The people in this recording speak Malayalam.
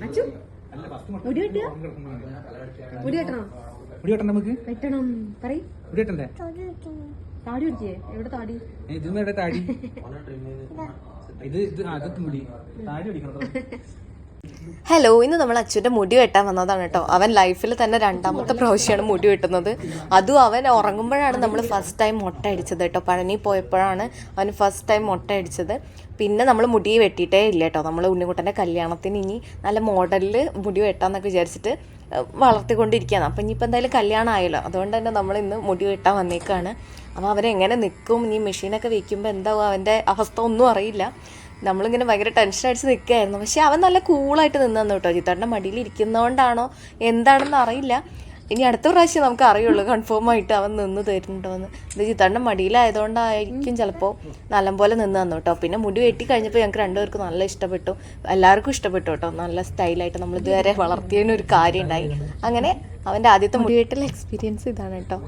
അച്ചു മുടി വെട്ടുക മുടി വെട്ടണോ മുടി വെട്ടണ്ട നമുക്ക് വെട്ടണം പറയും മുടി വെട്ടണ്ടേ താടി പിടിച്ചേ എവിടെ താടി ഇതൊന്നും എവിടെ താടി ഇത് അതൊക്കെ മുടി താടി പിടിക്കണം. ഹലോ, ഇന്ന് നമ്മൾ അച്ഛൻ്റെ മുടി വെട്ടാൻ വന്നതാണ് കേട്ടോ. അവൻ ലൈഫിൽ തന്നെ 2ാമത്തെ പ്രാവശ്യമാണ് മുടി വെട്ടുന്നത്. അതും അവൻ ഉറങ്ങുമ്പോഴാണ് നമ്മൾ ഫസ്റ്റ് ടൈം മുട്ട അടിച്ചത് കേട്ടോ. പഴനി പോയപ്പോഴാണ് അവൻ ഫസ്റ്റ് ടൈം മുട്ട അടിച്ചത്. പിന്നെ നമ്മൾ മുടി വെട്ടിയിട്ടേ ഇല്ല കേട്ടോ. നമ്മൾ ഉണ്ണിക്കുട്ടൻ്റെ കല്യാണത്തിന് ഇനി നല്ല മോഡലിൽ മുടി വെട്ടാമെന്നൊക്കെ വിചാരിച്ചിട്ട് വളർത്തിക്കൊണ്ടിരിക്കുകയാണ്. അപ്പം ഇനിയിപ്പോൾ എന്തായാലും കല്യാണം ആയല്ലോ, അതുകൊണ്ട് തന്നെ നമ്മൾ ഇന്ന് മുടി വെട്ടാൻ വന്നേക്കാണ്. അപ്പോൾ അവരെങ്ങനെ നിൽക്കും, ഇനി മെഷീനൊക്കെ വയ്ക്കുമ്പോൾ എന്താവും അവൻ്റെ അവസ്ഥ ഒന്നും അറിയില്ല. നമ്മളിങ്ങനെ ഭയങ്കര ടെൻഷൻ അടിച്ച് നിൽക്കുകയായിരുന്നു. പക്ഷെ അവൻ നല്ല കൂളായിട്ട് നിന്ന് തന്നു കേട്ടോ. ജിത്തേട്ടൻ്റെ മടിയിൽ ഇരിക്കുന്നതുകൊണ്ടാണോ എന്താണെന്ന് അറിയില്ല. ഇനി അടുത്ത പ്രാവശ്യം നമുക്ക് അറിയുള്ളൂ കൺഫേം ആയിട്ട് അവൻ നിന്ന് തരുന്നുണ്ടോയെന്ന്. ഇത് ജിത്തേട്ടൻ്റെ മടിയിലായതുകൊണ്ടായിരിക്കും ചിലപ്പോൾ നല്ലപോലെ നിന്ന് തന്നു കേട്ടോ. പിന്നെ മുടി വെട്ടി കഴിഞ്ഞപ്പോൾ ഞങ്ങൾക്ക് 2 പേർക്കും നല്ല ഇഷ്ടപ്പെട്ടു. എല്ലാവർക്കും ഇഷ്ടപ്പെട്ടു കേട്ടോ. നല്ല സ്റ്റൈലായിട്ട് നമ്മൾ ഇതുവരെ വളർത്തിയതിനൊരു കാര്യം ഉണ്ടായി. അങ്ങനെ അവൻ്റെ ആദ്യത്തെ മുടി വെട്ടൽ എക്സ്പീരിയൻസ് ഇതാണ് കേട്ടോ.